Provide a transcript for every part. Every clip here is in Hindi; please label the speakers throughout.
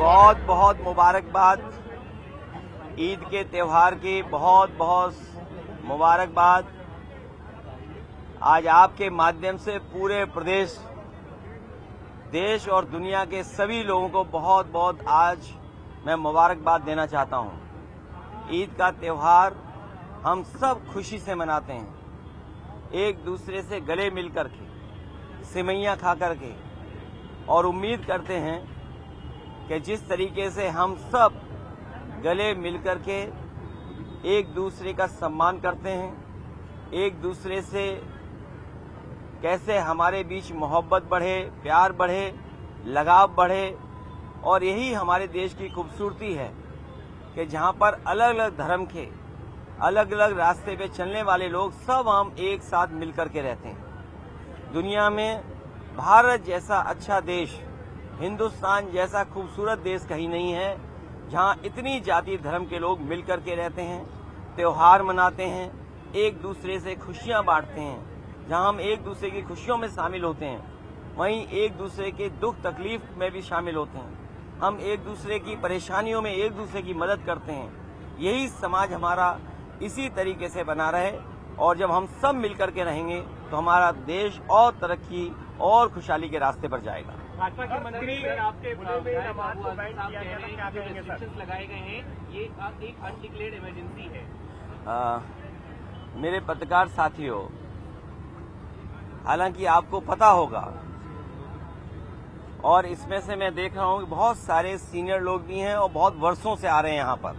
Speaker 1: बहुत बहुत मुबारकबाद। ईद के त्यौहार की बहुत बहुत मुबारकबाद। आज आपके माध्यम से पूरे प्रदेश, देश और दुनिया के सभी लोगों को बहुत बहुत आज मैं मुबारकबाद देना चाहता हूं। ईद का त्यौहार हम सब खुशी से मनाते हैं, एक दूसरे से गले मिल करके, सिवैयां खा करके, और उम्मीद करते हैं कि जिस तरीके से हम सब गले मिल करके एक दूसरे का सम्मान करते हैं, एक दूसरे से कैसे हमारे बीच मोहब्बत बढ़े, प्यार बढ़े, लगाव बढ़े, और यही हमारे देश की खूबसूरती है कि जहां पर अलग अलग धर्म के, अलग अलग रास्ते पे चलने वाले लोग सब हम एक साथ मिलकर के रहते हैं। दुनिया में भारत जैसा अच्छा देश, हिंदुस्तान जैसा खूबसूरत देश कहीं नहीं है जहां इतनी जाति धर्म के लोग मिलकर के रहते हैं, त्योहार मनाते हैं, एक दूसरे से खुशियां बांटते हैं। जहां हम एक दूसरे की खुशियों में शामिल होते हैं, वहीं एक दूसरे के दुख तकलीफ में भी शामिल होते हैं। हम एक दूसरे की परेशानियों में एक दूसरे की मदद करते हैं। यही समाज हमारा इसी तरीके से बना रहे, और जब हम सब मिलकर के रहेंगे तो हमारा देश और तरक्की और खुशहाली के रास्ते पर जाएगा।
Speaker 2: भाजपा के मंत्री आपके लगाए गए हैं, ये एक अनडिक्लेयर्ड इमरजेंसी है।
Speaker 1: मेरे पत्रकार साथियों, हालांकि आपको पता होगा, और इसमें से मैं देख रहा हूं कि बहुत सारे सीनियर लोग भी हैं और बहुत वर्षों से आ रहे हैं यहां पर,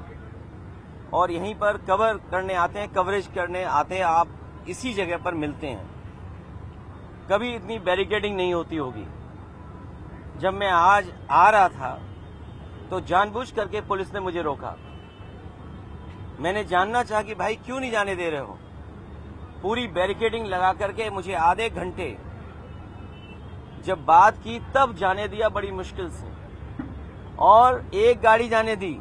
Speaker 1: और यहीं पर कवर करने आते हैं, कवरेज करने आते हैं। आप इसी जगह पर मिलते हैं। कभी इतनी बैरिकेडिंग नहीं होती होगी। जब मैं आज आ रहा था तो जानबूझ करके पुलिस ने मुझे रोका। मैंने जानना चाहा कि भाई क्यों नहीं जाने दे रहे हो। पूरी बैरिकेडिंग लगा करके मुझे आधे घंटे जब बात की तब जाने दिया, बड़ी मुश्किल से, और एक गाड़ी जाने दी।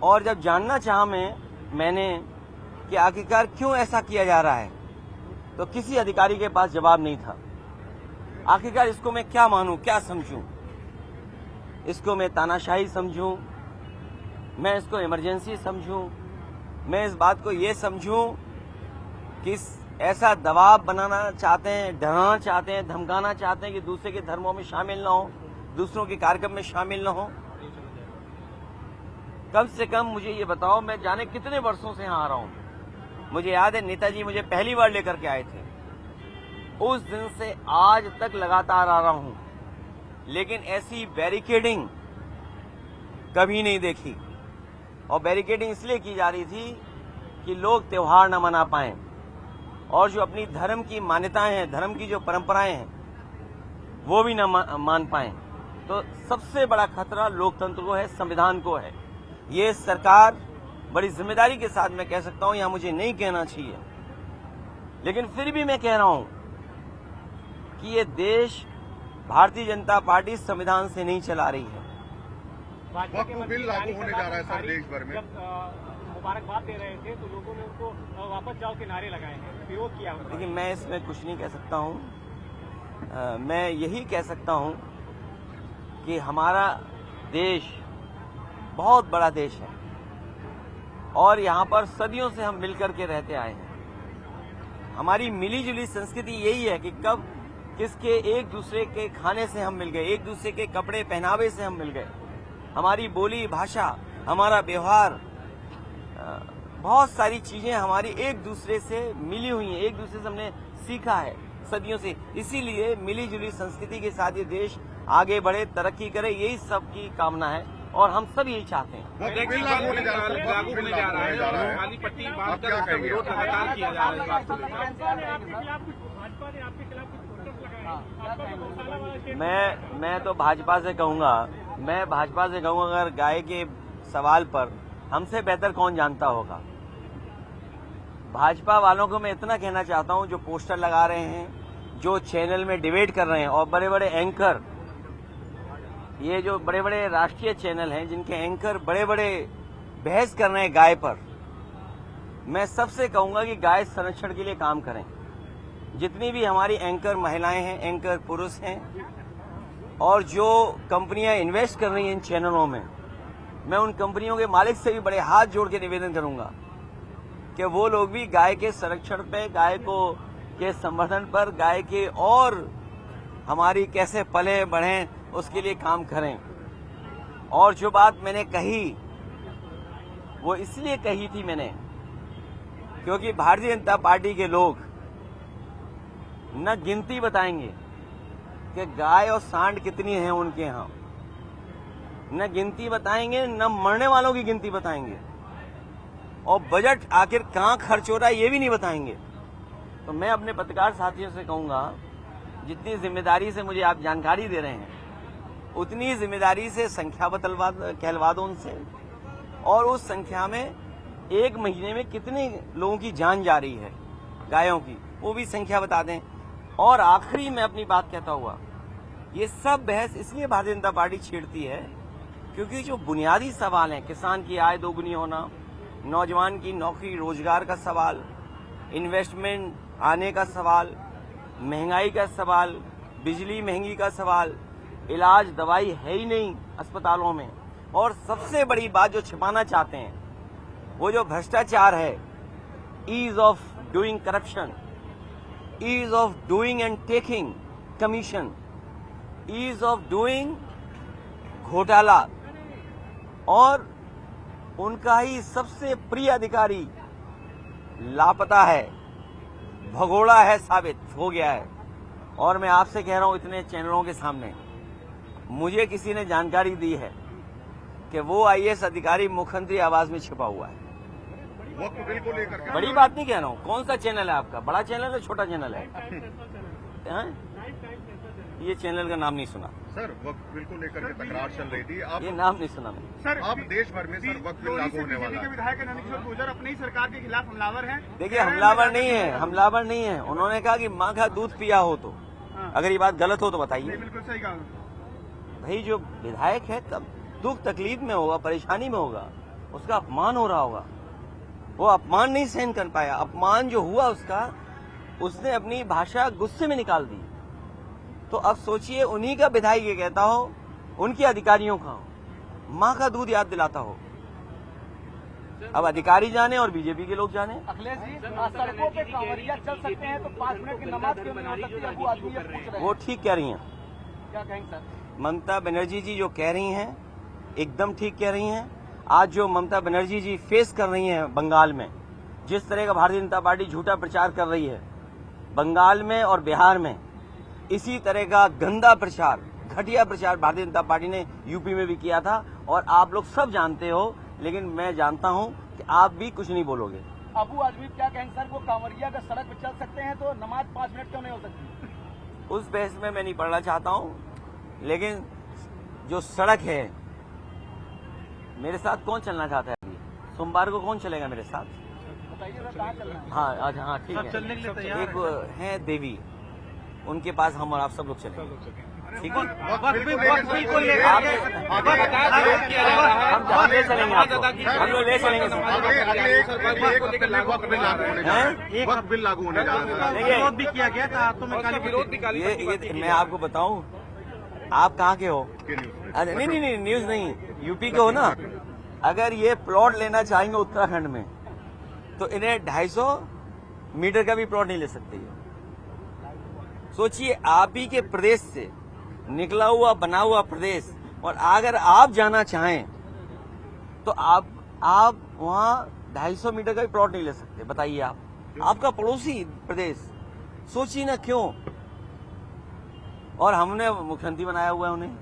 Speaker 1: और जब जानना चाहा मैंने कि आखिरकार क्यों ऐसा किया जा रहा है, तो किसी अधिकारी के पास जवाब नहीं था। आखिरकार इसको मैं क्या मानूं, क्या समझूं? इसको मैं तानाशाही समझूं, मैं इसको इमरजेंसी समझूं, मैं इस बात को ये समझूं कि ऐसा दबाव बनाना चाहते हैं, डराना चाहते हैं, धमकाना चाहते हैं कि दूसरे के धर्मों में शामिल ना हो, दूसरों के कार्यक्रम में शामिल ना हो। कम से कम मुझे ये बताओ, मैं जाने कितने वर्षों से यहाँ आ रहा हूँ। मुझे याद है नेताजी मुझे पहली बार लेकर के आए थे, उस दिन से आज तक लगातार आ रहा हूँ, लेकिन ऐसी बैरिकेडिंग कभी नहीं देखी। और बैरिकेडिंग इसलिए की जा रही थी कि लोग त्योहार न मना पाएं, और जो अपनी धर्म की मान्यताएं हैं, धर्म की जो परंपराएं हैं, वो भी न मान पाएं। तो सबसे बड़ा खतरा लोकतंत्र को है, संविधान को है। ये सरकार बड़ी जिम्मेदारी के साथ मैं कह सकता हूं, यहां मुझे नहीं कहना चाहिए, लेकिन फिर भी मैं कह रहा हूं कि ये देश भारतीय जनता पार्टी संविधान से नहीं चला रही है।
Speaker 2: भाजपा के बिल लागू होने जा रहा है सर देश भर में। जब मुबारकबाद दे रहे थे तो लोगों ने उनको वापस जाओ के नारे लगाए हैं, विरोध किया।
Speaker 1: लेकिन मैं इसमें कुछ नहीं कह सकता हूं। मैं यही कह सकता हूं कि हमारा देश बहुत बड़ा देश है, और यहाँ पर सदियों से हम मिलकर के रहते आए हैं। हमारी मिली जुली संस्कृति यही है कि कब किसके एक दूसरे के खाने से हम मिल गए, एक दूसरे के कपड़े पहनावे से हम मिल गए। हमारी बोली भाषा, हमारा व्यवहार, बहुत सारी चीजें हमारी एक दूसरे से मिली हुई हैं, एक दूसरे से हमने सीखा है सदियों से। इसीलिए मिली जुली संस्कृति के साथ ये देश आगे बढ़े, तरक्की करे, यही सबकी कामना है, और हम सब यही चाहते हैं।
Speaker 2: लागू होने जा रहा है, काली पट्टी बांधकर उसका विरोध लगातार किया जा रहा है।
Speaker 1: मैं तो भाजपा से कहूंगा, अगर गाय के सवाल पर हमसे बेहतर कौन जानता होगा। भाजपा वालों को मैं इतना कहना चाहता हूं, जो पोस्टर लगा रहे हैं, जो चैनल में डिबेट कर रहे हैं, और बड़े बड़े एंकर, ये जो बड़े बड़े राष्ट्रीय चैनल हैं जिनके एंकर बड़े बड़े बहस कर रहे हैं गाय पर, मैं सबसे कहूंगा कि गाय संरक्षण के लिए काम करें। जितनी भी हमारी एंकर महिलाएं हैं, एंकर पुरुष हैं, और जो कंपनियां इन्वेस्ट कर रही हैं इन चैनलों में, मैं उन कंपनियों के मालिक से भी बड़े हाथ जोड़ के निवेदन करूंगा कि वो लोग भी गाय के संरक्षण पे, गाय को के संवर्धन पर, गाय के और हमारी कैसे पले बढ़ें उसके लिए काम करें। और जो बात मैंने कही वो इसलिए कही थी मैंने क्योंकि भारतीय जनता पार्टी के लोग न गिनती बताएंगे कि गाय और सांड कितनी है उनके यहाँ, न गिनती बताएंगे, न मरने वालों की गिनती बताएंगे, और बजट आखिर कहाँ खर्च हो रहा है ये भी नहीं बताएंगे। तो मैं अपने पत्रकार साथियों से कहूंगा, जितनी जिम्मेदारी से मुझे आप जानकारी दे रहे हैं उतनी जिम्मेदारी से संख्या कहलवा दो उनसे, और उस संख्या में एक महीने में कितने लोगों की जान जा रही है गायों की, वो भी संख्या बता दें। और आखिरी में अपनी बात कहता हुआ, ये सब बहस इसलिए भारतीय जनता पार्टी छेड़ती है क्योंकि जो बुनियादी सवाल हैं, किसान की आय दोगुनी होना, नौजवान की नौकरी रोजगार का सवाल, इन्वेस्टमेंट आने का सवाल, महंगाई का सवाल, बिजली महंगी का सवाल, इलाज दवाई है ही नहीं अस्पतालों में, और सबसे बड़ी बात जो छिपाना चाहते हैं वो जो भ्रष्टाचार है, ease of doing corruption, ease of doing and taking commission, ease of doing घोटाला, और उनका ही सबसे प्रिय अधिकारी लापता है, भगोड़ा है, साबित हो गया है। और मैं आपसे कह रहा हूं इतने चैनलों के सामने, मुझे किसी ने जानकारी दी है कि वो आईएएस अधिकारी मुख्यमंत्री आवास में छिपा हुआ है।
Speaker 3: वक्त बिल को लेकर के
Speaker 1: बड़ी बात नहीं कह रहा हूं। कौन सा चैनल है आपका, बड़ा चैनल है छोटा चैनल है? ये चैनल का नाम नहीं सुना
Speaker 3: सर, वक्त बिल को लेकर के तकरार चल रही थी। आप
Speaker 1: ये नाम नहीं सुना मैंने।
Speaker 3: सर, अब देश भर में सर वक्त बिल लागू होने वाला है।
Speaker 2: विधायक नंदकिशोर गुर्जर अपनी सरकार के खिलाफ हमलावर हैं।
Speaker 1: देखिए, हमलावर नहीं है, हमलावर नहीं है। उन्होंने कहा कि माँ का दूध पिया हो तो, अगर ये बात गलत हो तो बताइए।
Speaker 2: बिल्कुल सही कहा
Speaker 1: भाई, जो विधायक है तब दुख तकलीफ में होगा, परेशानी में होगा, उसका अपमान हो रहा होगा, वो अपमान नहीं सहन कर पाया। अपमान जो हुआ उसका, उसने अपनी भाषा गुस्से में निकाल दी। तो अब सोचिए, उन्हीं का विधायक ये कहता हो, उनके अधिकारियों का माँ का दूध याद दिलाता हो। अब अधिकारी जाने और बीजेपी के लोग जाने।
Speaker 2: अखिलेश जी, सड़कों पे कांवरिया चल सकते हैं तो 5 मिनट की नमाज क्यों नहीं हो सकती? अबू आदमी ये पूछ रहे हैं।
Speaker 1: वो ठीक कह रही हैं।
Speaker 2: क्या कहेंगे सर?
Speaker 1: ममता बनर्जी जी जो कह रही हैं एकदम ठीक कह रही हैं। आज जो ममता बनर्जी जी फेस कर रही हैं बंगाल में, जिस तरह का भारतीय जनता पार्टी झूठा प्रचार कर रही है बंगाल में और बिहार में, इसी तरह का गंदा प्रचार, घटिया प्रचार भारतीय जनता पार्टी ने यूपी में भी किया था, और आप लोग सब जानते हो। लेकिन मैं जानता हूं कि आप भी कुछ नहीं बोलोगे।
Speaker 2: अबू आदमी क्या कहेंगे सर? वो कांवरिया का सड़क पे चल सकते हैं तो नमाज 5 मिनट क्यों नहीं हो सकती?
Speaker 1: उस बहस में मैं नहीं पढ़ना चाहता हूं, लेकिन जो सड़क है, मेरे साथ कौन चलना चाहता है? अभी सोमवार को कौन चलेगा मेरे साथ?
Speaker 2: बताइए सर, कहाँ चलना है?
Speaker 1: हाँ आज, हाँ ठीक है।
Speaker 2: चलने के लिए तैयार
Speaker 1: एक है देवी, उनके पास हम और आप सब लोग चलेंगे, ठीक है?
Speaker 3: वक्त बिल को लेकर
Speaker 1: आप हम जहाँ ले चलेंगे आपको, हम लोग ले चलेंगे।
Speaker 3: अगले एक हफ्ते में वक्त बिल लागू होने जा रहा है। वक्त बिल लागू होने जा रहा है।
Speaker 1: विरोध
Speaker 2: भी किया गया था तो मैं काली विरोध भी
Speaker 1: ये मैं आपको बताऊं, आप कहाँ के हो? अरे नहीं, न्यूज नहीं, यूपी के हो ना। अगर ये प्लॉट लेना चाहेंगे उत्तराखंड में तो इन्हें 250 मीटर का भी प्लॉट नहीं ले सकते। सोचिए, आप ही के प्रदेश से निकला हुआ बना हुआ प्रदेश, और अगर आप जाना चाहें तो आप वहां 250 मीटर का भी प्लॉट नहीं ले सकते। बताइए, आप आपका पड़ोसी प्रदेश, सोचिए ना क्यों। और हमने मुख्यमंत्री बनाया हुआ है उन्हें,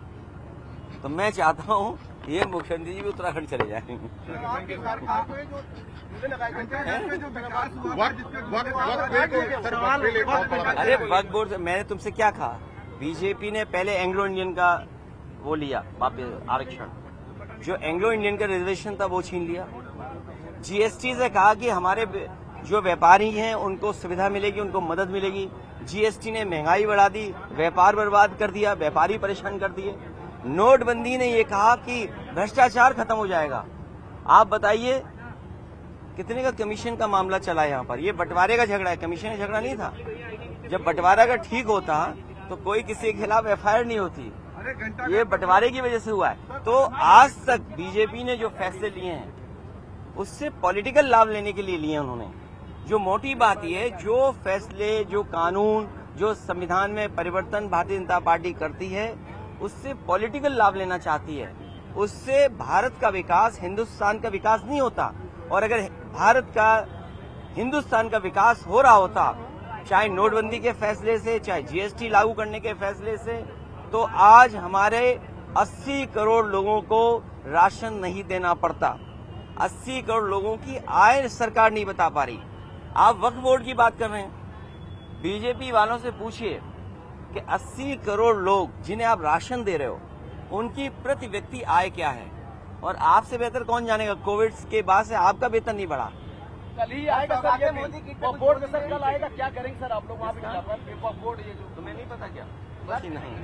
Speaker 1: तो मैं चाहता हूं ये मुख्यमंत्री जी भी उत्तराखंड चले जाएंगे। अरे वक्फ बोर्ड, मैंने तुमसे क्या कहा? बीजेपी ने पहले एंग्लो इंडियन का वो लिया वापस आरक्षण, जो एंग्लो इंडियन का रिजर्वेशन था वो छीन लिया। जीएसटी से कहा कि हमारे जो व्यापारी हैं उनको सुविधा मिलेगी, उनको मदद मिलेगी। जीएसटी ने महंगाई बढ़ा दी, व्यापार बर्बाद कर दिया, व्यापारी परेशान कर दिए। नोटबंदी ने ये कहा कि भ्रष्टाचार खत्म हो जाएगा। आप बताइए, कितने का कमीशन का मामला चला यहाँ पर? ये बंटवारे का झगड़ा है, कमीशन का झगड़ा नहीं था। जब बंटवारा का ठीक होता तो कोई किसी के खिलाफ एफआईआर नहीं होती। ये बंटवारे की वजह से हुआ है। तो आज तक बीजेपी ने जो फैसले लिए हैं उससे पॉलिटिकल लाभ लेने के लिए लिए उन्होंने। जो मोटी बात ये है, जो फैसले, जो कानून, जो संविधान में परिवर्तन भारतीय जनता पार्टी करती है उससे पॉलिटिकल लाभ लेना चाहती है। उससे भारत का विकास, हिंदुस्तान का विकास नहीं होता। और अगर भारत का, हिंदुस्तान का विकास हो रहा होता, चाहे नोटबंदी के फैसले से, चाहे जीएसटी लागू करने के फैसले से, तो आज हमारे 80 करोड़ लोगों को राशन नहीं देना पड़ता। 80 करोड़ लोगों की आय सरकार नहीं बता पा रही। आप वक्फ बोर्ड की बात कर रहे हैं, बीजेपी वालों से पूछिए कि 80 करोड़ लोग जिन्हें आप राशन दे रहे हो उनकी प्रति व्यक्ति आय क्या है। और आपसे बेहतर कौन जानेगा, कोविड के बाद से आपका वेतन नहीं बढ़ा।
Speaker 4: कल ही आएगा सर, ये वक्फ बोर्ड का सर कल आएगा, क्या करेंगे सर आप लोग वहाँ पे? वक्फ बोर्ड ये जो
Speaker 1: तुम्हें नहीं पता क्या? बस ही नहीं।